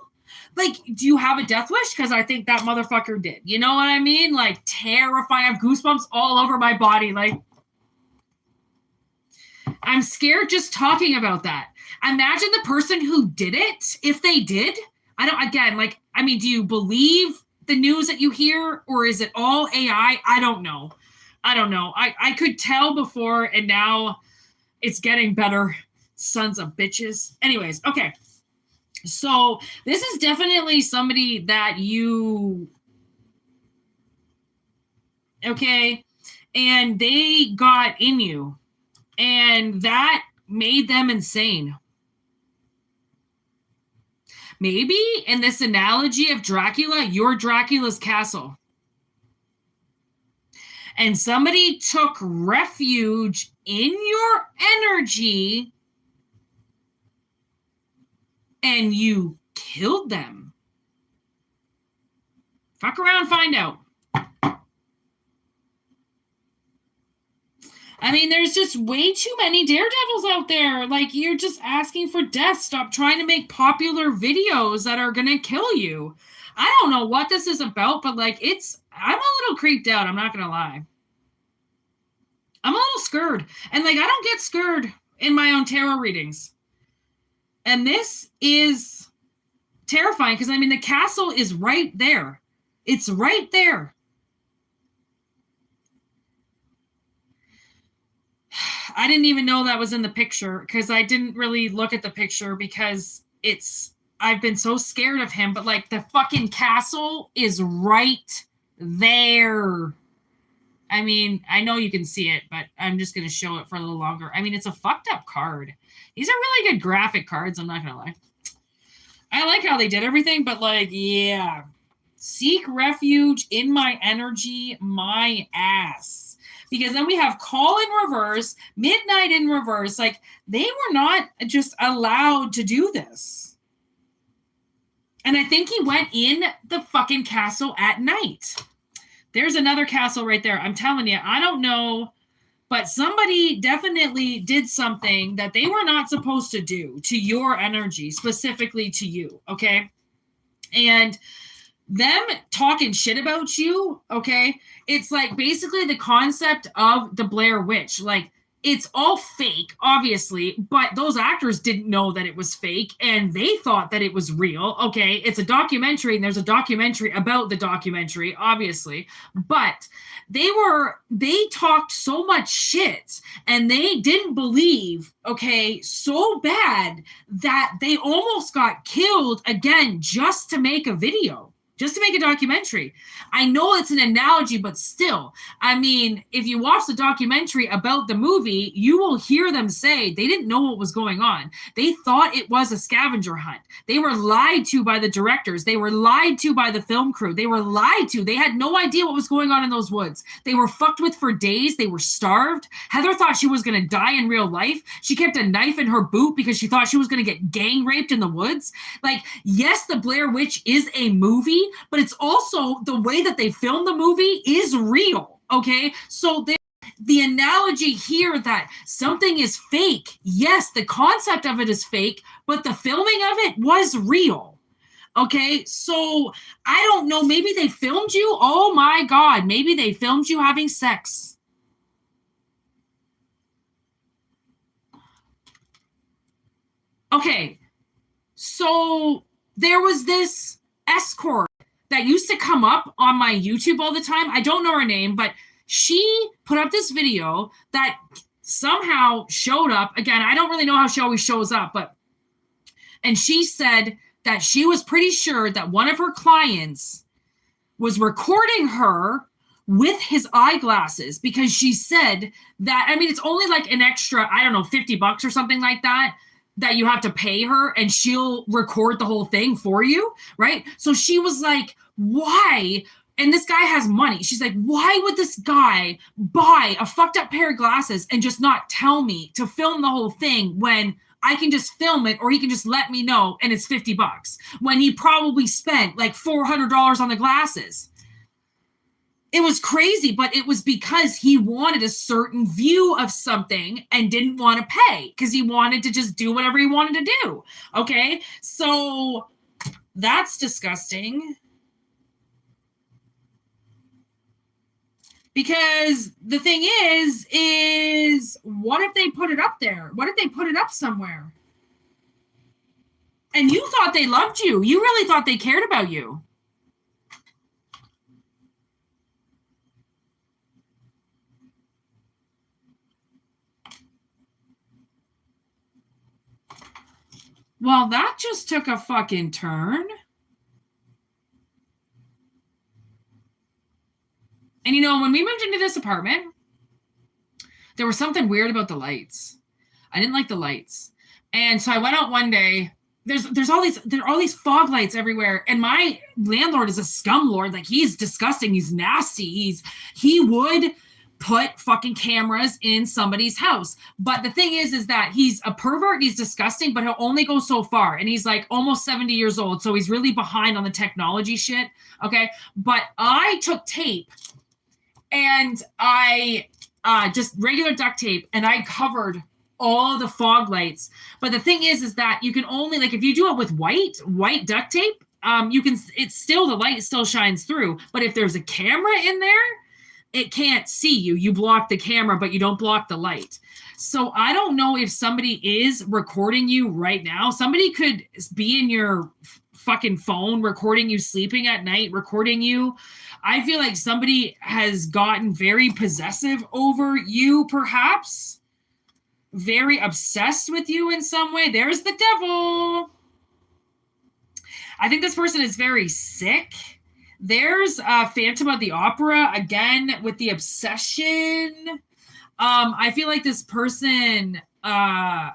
Like, do you have a death wish? Because I think that motherfucker did. You know what I mean? Like, terrifying. I have goosebumps all over my body. Like, I'm scared just talking about that. Imagine the person who did it, if they did. Do you believe the news that you hear, or is it all AI? I don't know. I could tell before, and now it's getting better. Sons of bitches. Anyways, okay. So this is definitely somebody that okay, and they got in you, and that made them insane. Maybe in this analogy of Dracula, you're Dracula's castle. And somebody took refuge in your energy and you killed them. Fuck around, find out. I mean, there's just way too many daredevils out there. Like, you're just asking for death. Stop trying to make popular videos that are going to kill you. I don't know what this is about, but like, I'm a little creeped out. I'm not going to lie. I'm a little scared. And like, I don't get scared in my own tarot readings. And this is terrifying because, I mean, the castle is right there. It's right there. I didn't even know that was in the picture because I didn't really look at the picture because I've been so scared of him, but like the fucking castle is right there. I mean, I know you can see it, but I'm just going to show it for a little longer. I mean, it's a fucked up card. These are really good graphic cards. I'm not going to lie. I like how they did everything, but like, yeah. Seek refuge in my energy, my ass. Because then we have call in reverse, midnight in reverse. Like, they were not just allowed to do this. And I think he went in the fucking castle at night. There's another castle right there. I'm telling you, I don't know, but somebody definitely did something that they were not supposed to do to your energy, specifically to you, okay? And them talking shit about you, okay? It's like basically the concept of the Blair Witch. Like, it's all fake, obviously, but those actors didn't know that it was fake, and they thought that it was real, okay? It's a documentary, and there's a documentary about the documentary, obviously, but they talked so much shit, and they didn't believe, okay, so bad that they almost got killed again just to make a video. Just to make a documentary. I know it's an analogy, but still, I mean, if you watch the documentary about the movie, you will hear them say they didn't know what was going on. They thought it was a scavenger hunt. They were lied to by the directors. They were lied to by the film crew. They were lied to. They had no idea what was going on in those woods. They were fucked with for days. They were starved. Heather thought she was going to die in real life. She kept a knife in her boot because she thought she was going to get gang raped in the woods. Like, yes, the Blair Witch is a movie, but it's also the way that they filmed the movie is real, okay? So the analogy here that something is fake, yes, the concept of it is fake, but the filming of it was real, okay? So I don't know, maybe they filmed you, oh my God, maybe they filmed you having sex. Okay, so there was this escort that used to come up on my YouTube all the time. I don't know her name, but she put up this video that somehow showed up. Again, I don't really know how she always shows up, and she said that she was pretty sure that one of her clients was recording her with his eyeglasses because she said that, I mean, it's only like an extra, I don't know, $50 or something like that you have to pay her, and she'll record the whole thing for you, right? So she was like, why? And this guy has money. She's like, why would this guy buy a fucked up pair of glasses and just not tell me to film the whole thing when I can just film it, or he can just let me know and it's $50 when he probably spent like $400 on the glasses? It was crazy, but it was because he wanted a certain view of something and didn't want to pay because he wanted to just do whatever he wanted to do. Okay, so that's disgusting. Because the thing is what if they put it up there? What if they put it up somewhere? And you thought they loved you. You really thought they cared about you. Well, that just took a fucking turn. And you know, when we moved into this apartment, there was something weird about the lights. I didn't like the lights. And so I went out one day. there's there are all these fog lights everywhere, and my landlord is a scum lord. Like, he's disgusting, he's nasty, he would put fucking cameras in somebody's house. But the thing is that he's a pervert, he's disgusting, but he'll only go so far. And he's like almost 70 years old, so he's really behind on the technology shit. Okay, but I took tape and I just regular duct tape, and I covered all the fog lights. But the thing is that you can only, like, if you do it with white duct tape, you can, it's still, the light still shines through. But if there's a camera in there, it can't see you. You block the camera, but you don't block the light. So I don't know if somebody is recording you right now. Somebody could be in your fucking phone, recording you sleeping at night, recording you. I feel like somebody has gotten very possessive over you, perhaps. Very obsessed with you in some way. There's the devil. I think this person is very sick. There's Phantom of the Opera, again, with the obsession. I feel like this person, I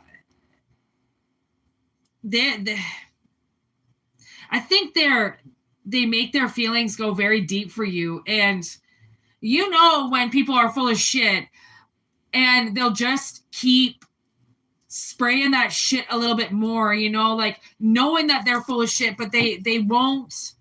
think they make their feelings go very deep for you. And you know when people are full of shit, and they'll just keep spraying that shit a little bit more, you know, like knowing that they're full of shit, but they won't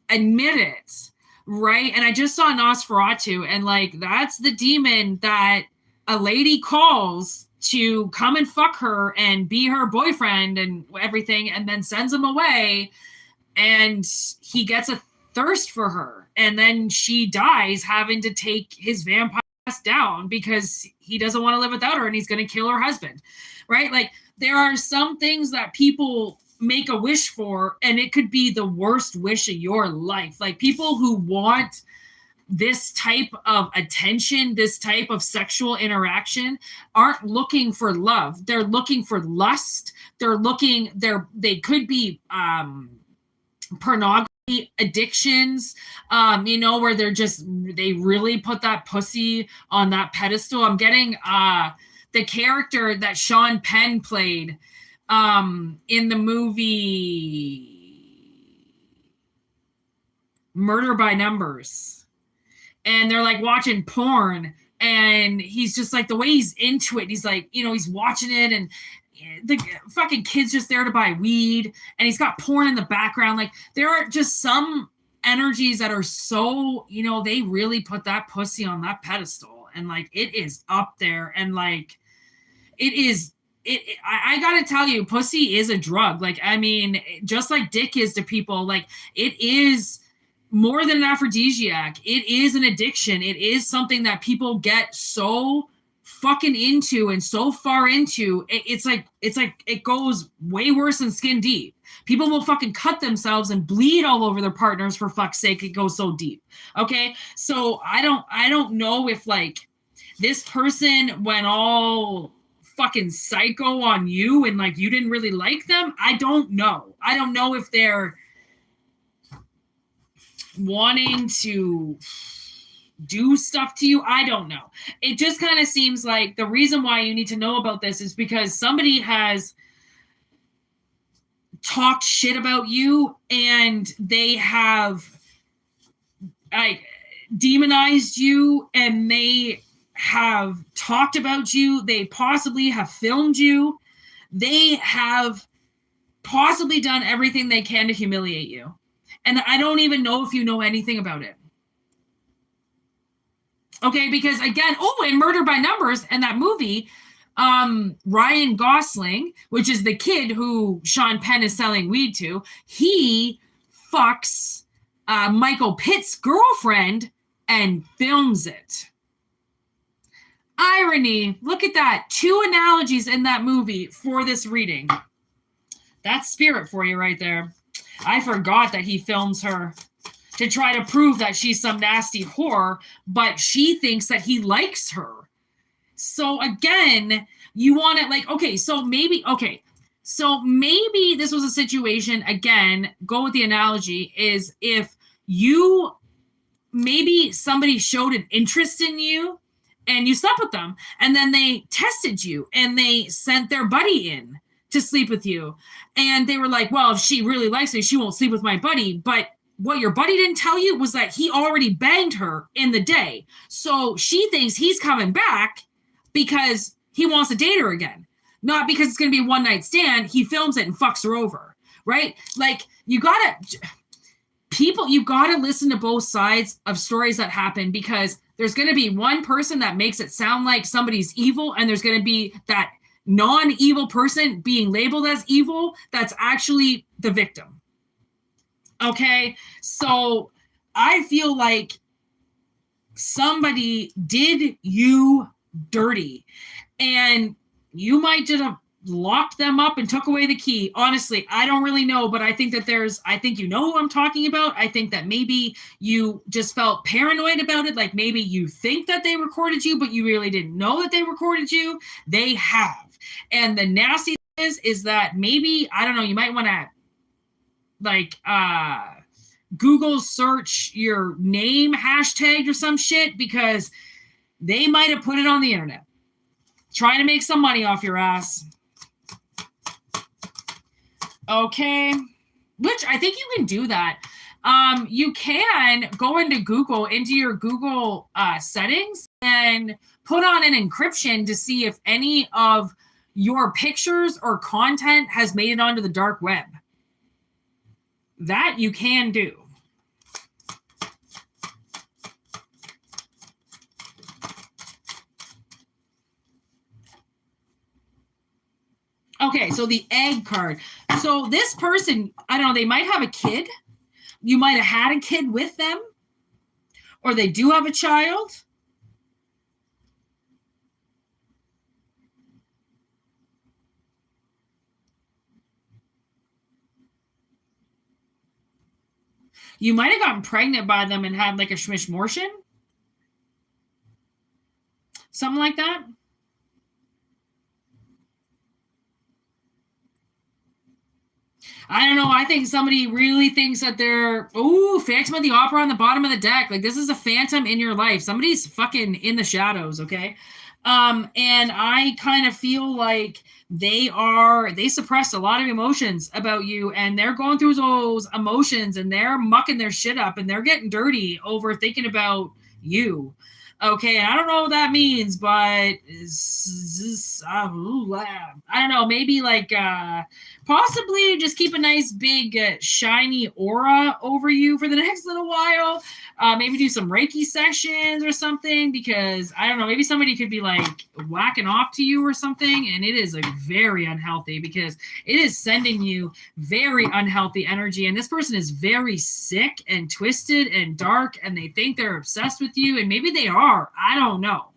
admit it, right? And I just saw Nosferatu, and like, that's the demon that a lady calls to come and fuck her and be her boyfriend and everything, and then sends him away, and he gets a thirst for her, and then she dies having to take his vampire down because he doesn't want to live without her, and he's going to kill her husband, right? Like, there are some things that people make a wish for, and it could be the worst wish of your life. Like, people who want this type of attention, this type of sexual interaction, aren't looking for love. They're looking for lust. They could be pornography addictions, you know, where they really put that pussy on that pedestal. I'm getting the character that Sean Penn played in the movie Murder by Numbers, and they're like watching porn, and he's just like, the way he's into it, he's like, you know, he's watching it, and the fucking kid's just there to buy weed, and he's got porn in the background. Like, there are just some energies that are so, you know, they really put that pussy on that pedestal, and like, it is up there, and like, I gotta tell you, pussy is a drug. Like, I mean, just like dick is to people, like, it is more than an aphrodisiac. It is an addiction. It is something that people get so fucking into and so far into. It's like it goes way worse than skin deep. People will fucking cut themselves and bleed all over their partners, for fuck's sake. It goes so deep. Okay, so I don't know if like this person went all fucking psycho on you and like you didn't really like them. I don't know if they're wanting to do stuff to you. I don't know. It just kind of seems like the reason why you need to know about this is because somebody has talked shit about you, and they have like demonized you, and they have talked about you. They possibly have filmed you. They have possibly done everything they can to humiliate you. And I don't even know if you know anything about it. Okay, because again, in Murder by Numbers and that movie, Ryan Gosling, which is the kid who Sean Penn is selling weed to, he fucks Michael Pitt's girlfriend and films it. Irony. Look at that. 2 analogies in that movie for this reading. That's spirit for you right there. I forgot that he films her to try to prove that she's some nasty whore, but she thinks that he likes her. So again, you want it like, so maybe this was a situation, again, go with the analogy, is if you, maybe somebody showed an interest in you and you slept with them, and then they tested you and they sent their buddy in to sleep with you. And they were like, well, if she really likes me, she won't sleep with my buddy. But what your buddy didn't tell you was that he already banged her in the day. So she thinks he's coming back because he wants to date her again, not because it's going to be a one night stand. He films it and fucks her over, right? Like, you gotta listen to both sides of stories that happen, because there's going to be one person that makes it sound like somebody's evil, and there's going to be that non-evil person being labeled as evil that's actually the victim. Okay, so I feel like somebody did you dirty, and you might just have locked them up and took away the key. Honestly, I don't really know, but I think you know who I'm talking about. I think that maybe you just felt paranoid about it. Like, maybe you think that they recorded you, but you really didn't know that they recorded you. They have. And the nasty is that maybe, I don't know, you might want to like Google search your name hashtag or some shit, because they might have put it on the internet trying to make some money off your ass. Okay, which I think you can do that. You can go into your Google settings, and put on an encryption to see if any of your pictures or content has made it onto the dark web. That you can do. Okay, so the egg card. So this person, I don't know, they might have a kid. You might have had a kid with them, or they do have a child. You might have gotten pregnant by them and had like a schmishmortion. Something like that. I don't know. I think somebody really thinks that they're, Phantom of the Opera on the bottom of the deck. Like, this is a phantom in your life. Somebody's fucking in the shadows, okay? And I kind of feel like they suppressed a lot of emotions about you, and they're going through those emotions, and they're mucking their shit up, and they're getting dirty over thinking about you. Okay, I don't know what that means, but I don't know, maybe like possibly just keep a nice big shiny aura over you for the next little while. Maybe do some Reiki sessions or something, because I don't know, maybe somebody could be like whacking off to you or something, and it is like very unhealthy, because it is sending you very unhealthy energy, and this person is very sick and twisted and dark, and they think they're obsessed with you, and maybe they are. I don't know.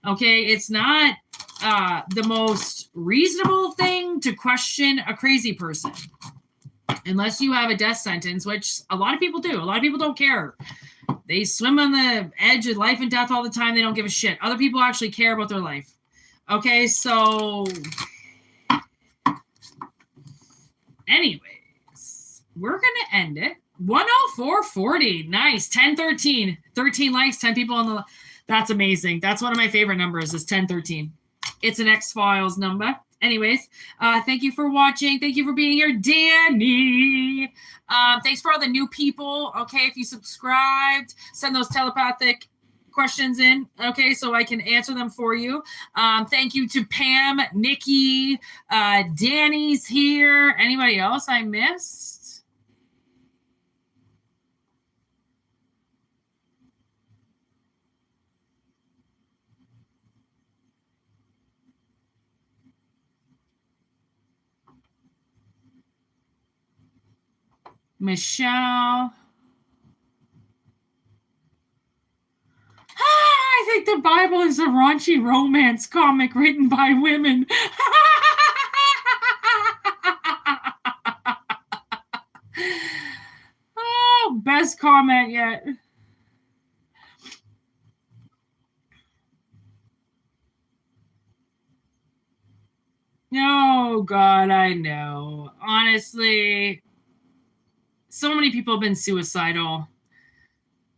Okay, it's not the most reasonable thing to question a crazy person, unless you have a death sentence, which a lot of people do. A lot of people don't care. They swim on the edge of life and death all the time. They don't give a shit. Other people actually care about their life. Okay, so anyways, we're going to end it. 104.40. Nice. 1013. 13 likes, 10 people on the... That's amazing. That's one of my favorite numbers, is 1013. It's an X-Files number. Anyways, thank you for watching. Thank you for being here, Danny. Thanks for all the new people. Okay, if you subscribed, send those telepathic questions in, okay, so I can answer them for you. Thank you to Pam, Nikki, Danny's here. Anybody else I missed? Michelle. I think the Bible is a raunchy romance comic written by women. Oh, best comment yet. Oh, God, I know. Honestly, so many people have been suicidal.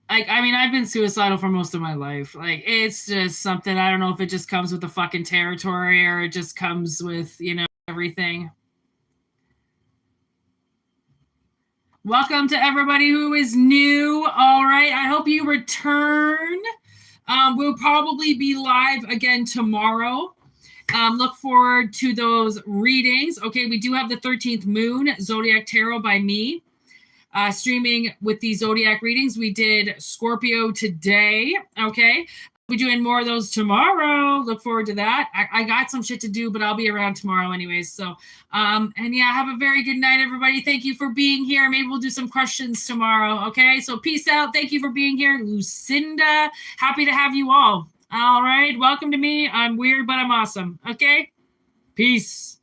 Like, I mean, I've been suicidal for most of my life. Like, it's just something, I don't know if it just comes with the fucking territory, or it just comes with, you know, everything. Welcome to everybody who is new. All right, I hope you return. We'll probably be live again tomorrow. Look forward to those readings. Okay, we do have the 13th moon, Zodiac Tarot by me. Streaming with the Zodiac readings. We did Scorpio today. Okay. We're doing more of those tomorrow. Look forward to that. I got some shit to do, but I'll be around tomorrow anyways. So, and yeah, have a very good night, everybody. Thank you for being here. Maybe we'll do some questions tomorrow. Okay. So peace out. Thank you for being here. Lucinda, happy to have you all. All right. Welcome to me. I'm weird, but I'm awesome. Okay. Peace.